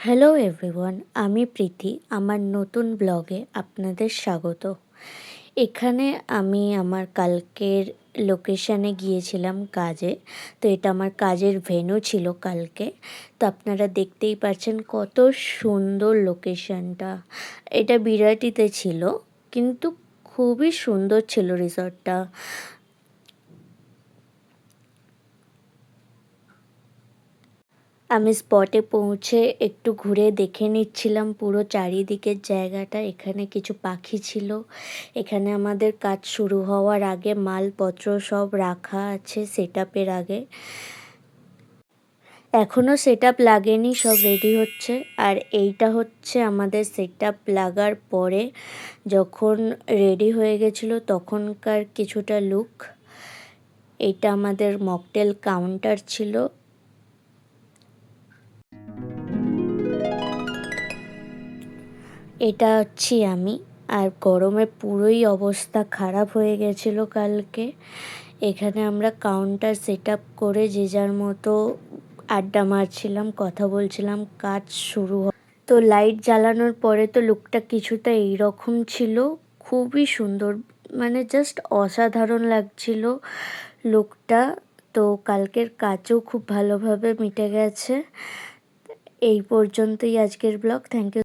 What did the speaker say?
Hello everyone, আমি প্রীতি। আমার নতুন ব্লগে আপনাদের স্বাগত। এখানে আমি আমার কালকের লোকেশানে গিয়েছিলাম কাজে। তো এটা আমার কাজের ভেন্যু ছিল কালকে। তো আপনারা দেখতেই পাচ্ছেন কত সুন্দর লোকেশানটা। এটা বিরাটিতে ছিল, কিন্তু খুবই সুন্দর ছিল রিসর্টটা। আমি স্পটে পৌঁছে একটু ঘুরে দেখে নিচ্ছিলাম পুরো চারিদিকের জায়গাটা। এখানে কিছু পাখি ছিল। এখানে আমাদের কাজ শুরু হওয়ার আগে মালপত্র সব রাখা আছে সেটআপের আগে। এখনও সেটআপ লাগেনি, সব রেডি হচ্ছে। আর এইটা হচ্ছে আমাদের সেটআপ লাগার পরে যখন রেডি হয়ে গেছিলো তখনকার কিছুটা লুক। এটা আমাদের মকটেল কাউন্টার ছিল। এটা হচ্ছি আমি। আর গরমে পুরোই অবস্থা খারাপ হয়ে গেছিলো কালকে। এখানে আমরা কাউন্টার সেটআপ করে যে যার মতো আড্ডা মারছিলাম, কথা বলছিলাম। কাজ শুরু তো লাইট জ্বালানোর পরে তো লুকটা কিছুটা এইরকম ছিল। খুবই সুন্দর, মানে জাস্ট অসাধারণ লাগছিল লুকটা। তো কালকের কাজও খুব ভালোভাবে মিটে গেছে। এই পর্যন্তই আজকের ব্লগ। Thank you.